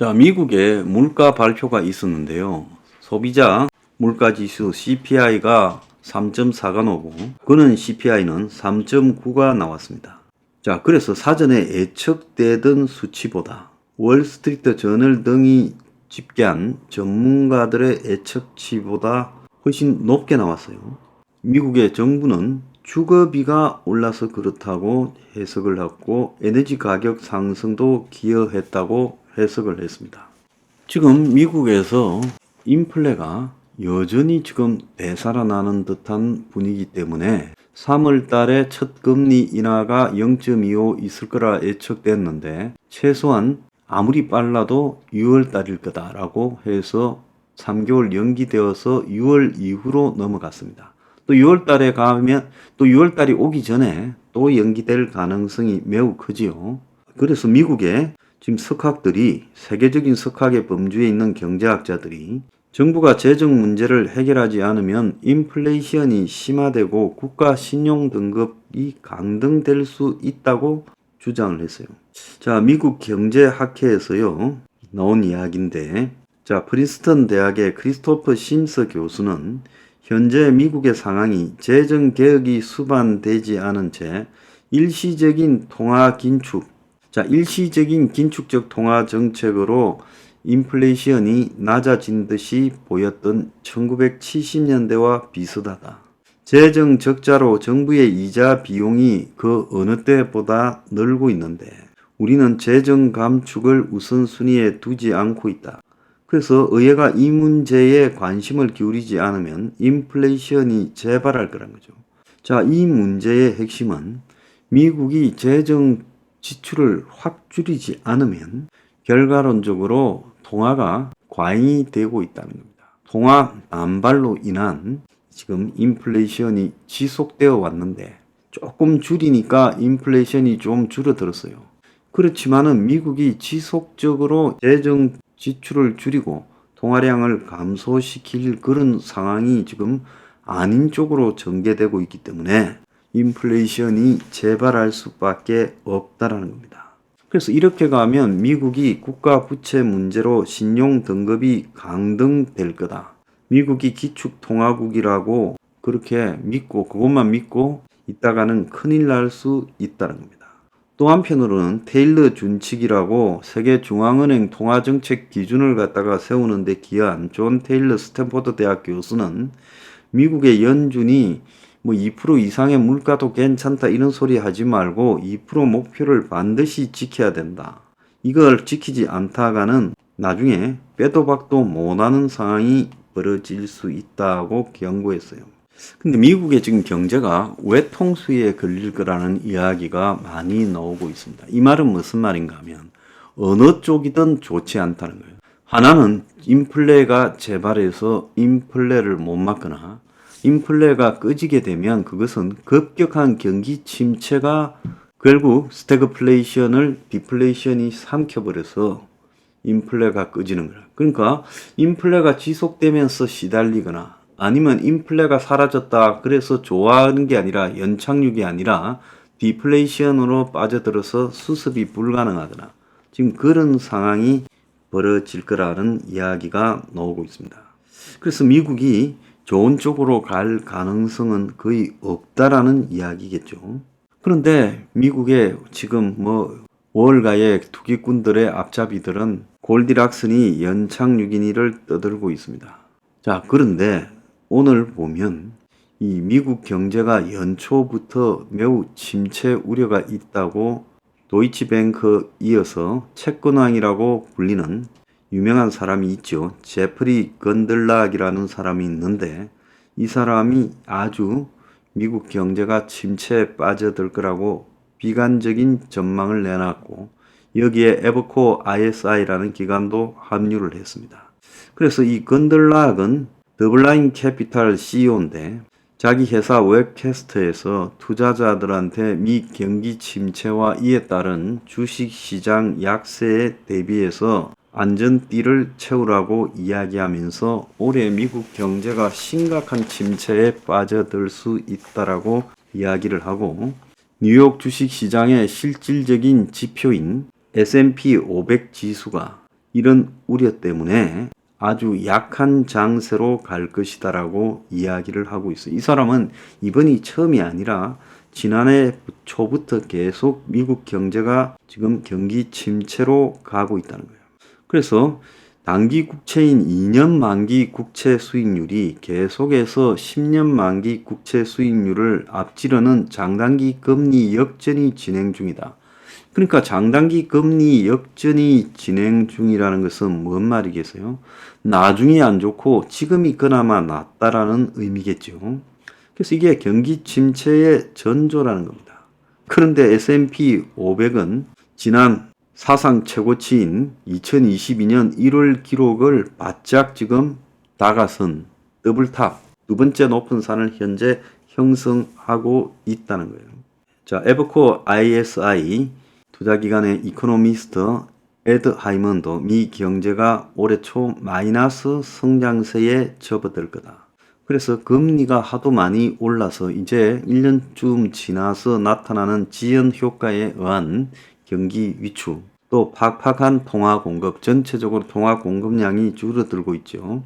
자, 미국의 물가 발표가 있었는데요. 소비자 물가지수 CPI가 3.4가 나오고 그는 CPI는 3.9가 나왔습니다. 자, 그래서 사전에 예측되던 수치보다 월스트리트 저널 등이 집계한 전문가들의 예측치보다 훨씬 높게 나왔어요. 미국의 정부는 주거비가 올라서 그렇다고 해석을 했고 에너지 가격 상승도 기여했다고 해석을 했습니다. 지금 미국에서 인플레가 여전히 지금 되살아나는 듯한 분위기 때문에 3월 달에 첫 금리 인하가 0.25 있을 거라 예측됐는데 최소한 아무리 빨라도 6월 달일 거다라고 해서 3개월 연기되어서 6월 이후로 넘어갔습니다. 또 6월 달에 가면 또 6월 달이 오기 전에 또 연기될 가능성이 매우 크지요. 그래서 미국의 지금 석학들이 세계적인 석학의 범주에 있는 경제학자들이 정부가 재정 문제를 해결하지 않으면 인플레이션이 심화되고 국가 신용 등급이 강등될 수 있다고 주장을 했어요. 자, 미국 경제학회에서요 나온 이야기인데, 자, 프린스턴 대학의 크리스토퍼 심스 교수는 현재 미국의 상황이 재정 개혁이 수반되지 않은 채 일시적인 통화 긴축, 자, 일시적인 긴축적 통화 정책으로 인플레이션이 낮아진 듯이 보였던 1970년대와 비슷하다. 재정 적자로 정부의 이자 비용이 그 어느 때보다 늘고 있는데 우리는 재정 감축을 우선순위에 두지 않고 있다. 그래서 의회가 이 문제에 관심을 기울이지 않으면 인플레이션이 재발할 거란 거죠. 자, 이 문제의 핵심은 미국이 재정 지출을 확 줄이지 않으면 결과론적으로 통화가 과잉이 되고 있다는 겁니다. 통화 남발로 인한 지금 인플레이션이 지속되어 왔는데 조금 줄이니까 인플레이션이 좀 줄어들었어요. 그렇지만은 미국이 지속적으로 재정 지출을 줄이고 통화량을 감소시킬 그런 상황이 지금 아닌 쪽으로 전개되고 있기 때문에 인플레이션이 재발할 수밖에 없다라는 겁니다. 그래서 이렇게 가면 미국이 국가 부채 문제로 신용 등급이 강등될 거다. 미국이 기축통화국이라고 그렇게 믿고 그것만 믿고 있다가는 큰일 날 수 있다는 겁니다. 또 한편으로는 테일러 준칙이라고 세계중앙은행 통화정책 기준을 갖다가 세우는데 기여한 존 테일러 스탠포드 대학 교수는 미국의 연준이 2% 이상의 물가도 괜찮다 이런 소리 하지 말고 2% 목표를 반드시 지켜야 된다. 이걸 지키지 않다가는 나중에 빼도 박도 못하는 상황이 벌어질 수 있다고 경고했어요. 근데 미국의 지금 경제가 외통수에 걸릴 거라는 이야기가 많이 나오고 있습니다. 이 말은 무슨 말인가 하면 어느 쪽이든 좋지 않다는 거예요. 하나는 인플레가 재발해서 인플레를 못 막거나 인플레가 꺼지게 되면 그것은 급격한 경기 침체가 결국 스태그플레이션을 디플레이션이 삼켜버려서 인플레가 꺼지는 거야. 그러니까 인플레가 지속되면서 시달리거나 아니면 인플레가 사라졌다 그래서 좋아하는 게 아니라 연착륙이 아니라 디플레이션으로 빠져들어서 수습이 불가능하거나 지금 그런 상황이 벌어질 거라는 이야기가 나오고 있습니다. 그래서 미국이 좋은 쪽으로 갈 가능성은 거의 없다라는 이야기겠죠. 그런데 미국의 지금 월가의 투기꾼들의 앞잡이들은 골디락슨이 연착륙이니를 떠들고 있습니다. 자, 그런데 오늘 보면 이 미국 경제가 연초부터 매우 침체 우려가 있다고 도이치뱅크 이어서 채권왕이라고 불리는 유명한 사람이 있죠. 제프리 건들락이라는 사람이 있는데 이 사람이 아주 미국 경제가 침체에 빠져들 거라고 비관적인 전망을 내놨고 여기에 에버코어 ISI라는 기관도 합류를 했습니다. 그래서 이 건들락은 더블라인 캐피탈 CEO인데 자기 회사 웹캐스트에서 투자자들한테 미 경기 침체와 이에 따른 주식시장 약세에 대비해서 안전띠를 채우라고 이야기하면서 올해 미국 경제가 심각한 침체에 빠져들 수 있다라고 이야기를 하고 뉴욕 주식시장의 실질적인 지표인 S&P 500 지수가 이런 우려 때문에 아주 약한 장세로 갈 것이다라고 이야기를 하고 있어요. 이 사람은 이번이 처음이 아니라 지난해 초부터 계속 미국 경제가 지금 경기 침체로 가고 있다는 거예요. 그래서 단기 국채인 2년 만기 국채 수익률이 계속해서 10년 만기 국채 수익률을 앞지르는 장단기 금리 역전이 진행 중이다. 그러니까 장단기 금리 역전이 진행 중이라는 것은 뭔 말이겠어요? 나중이 안 좋고 지금이 그나마 낫다라는 의미겠죠. 그래서 이게 경기 침체의 전조라는 겁니다. 그런데 S&P 500은 지난 사상 최고치인 2022년 1월 기록을 바짝 지금 다가선 더블탑 두 번째 높은 산을 현재 형성하고 있다는 거예요. 자, 에버코어 ISI 투자기관의 이코노미스트 에드 하이먼도 미 경제가 올해 초 마이너스 성장세에 접어들 거다. 그래서 금리가 하도 많이 올라서 이제 1년쯤 지나서 나타나는 지연 효과에 의한 경기 위축, 또 팍팍한 통화 공급, 전체적으로 통화 공급량이 줄어들고 있죠.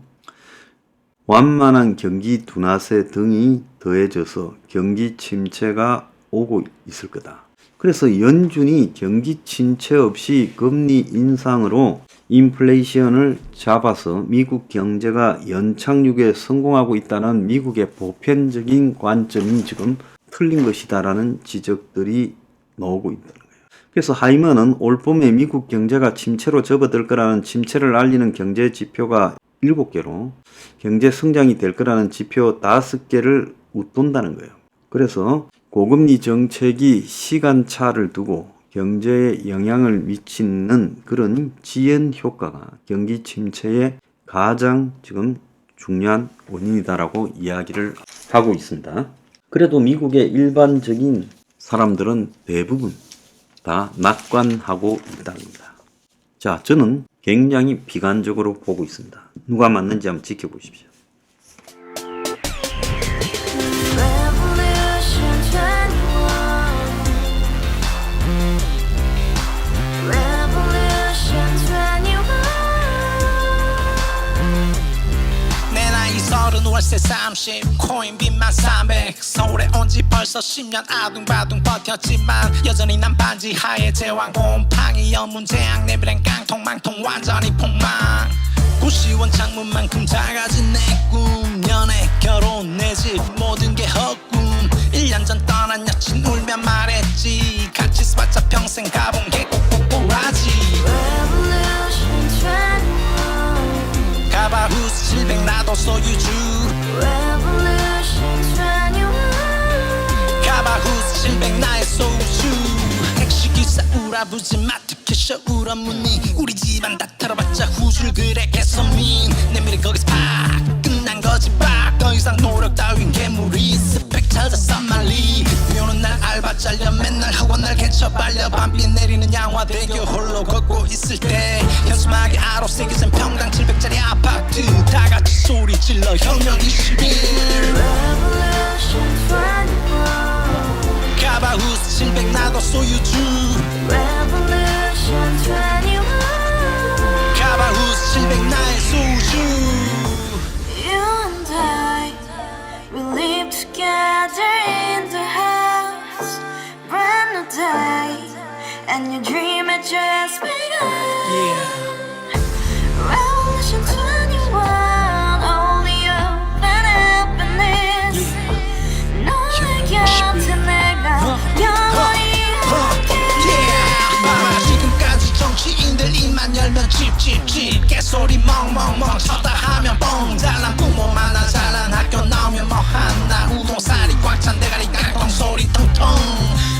완만한 경기 둔화세 등이 더해져서 경기 침체가 오고 있을 거다. 그래서 연준이 경기 침체 없이 금리 인상으로 인플레이션을 잡아서 미국 경제가 연착륙에 성공하고 있다는 미국의 보편적인 관점이 지금 틀린 것이다라는 지적들이 나오고 있다는 거예요. 그래서 하이먼은 올 봄에 미국 경제가 침체로 접어들 거라는 침체를 알리는 경제 지표가 7개로 경제 성장이 될 거라는 지표 5개를 웃돈다는 거예요. 그래서 고금리 정책이 시간차를 두고 경제에 영향을 미치는 그런 지연 효과가 경기 침체의 가장 지금 중요한 원인이다라고 이야기를 하고 있습니다. 그래도 미국의 일반적인 사람들은 대부분 다 낙관하고 있답니다. 자, 저는 굉장히 비관적으로 보고 있습니다. 누가 맞는지 한번 지켜보십시오. 월세 30 코인빚만 300 서울에 온지 벌써 10년 아둥바둥 버텼지만 여전히 난 반지 하에 제왕 곰팡이 연문제약 내비랑 깡통망통 완전히 폭망 고시원 창문만큼 작아진 내 꿈 연애 결혼 내 집 모든 게 헛꿈 1년 전 떠난 여친 울며 말했지 같이 써봤자 평생 가본 게 꼭꼭꼭라지 가바후스 700 나도 소유주 가바후스 700 나의 소유주 택시기사 우라부지 마트캐셔 울어무니 우리 집안 다 털어봤자 후줄 그래 개선민 내 미래 거기서 팍 끝난 거지 팍 더 이상 노력 따윈 괴물이 스펙 찾아 쌈말리 비오는 날 알바 잘려 맨날 학원 날 개쳐 발려 밤비 내리는 양화대교 홀로 걷고 있을 때 현수막에 아로 새겨진 평당 700짜리 아파트 다같이 소리 질러 혁명 21 가바후스 700 나도 소유주 가바후스 700 나의 소유주 Together in the house, brand new day, and your dream had just begun. Revolution 21, only hope and happiness. 너의 곁에 내가 영원히 함께. 지금까지 정치인들 입만 열면 찝찝찝 개소리 멍멍멍 쳤다 하면 뻥 잘난 부모 만나 잘난 학교 나오면 뭐하나 우동살이 꽉 찬 대가리 깡통 소리 통통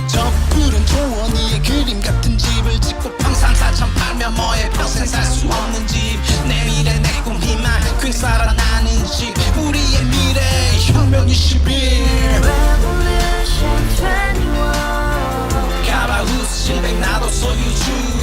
저 푸른 조원이의 그림 같은 집을 짓고 평상 4천 팔면 뭐해 평생 살 수 없는 집 내 미래 내 꿈 희망 퀸 살아나는 집 우리의 미래 혁명 21 Revolution 21. 가바후스 700 나도 소유주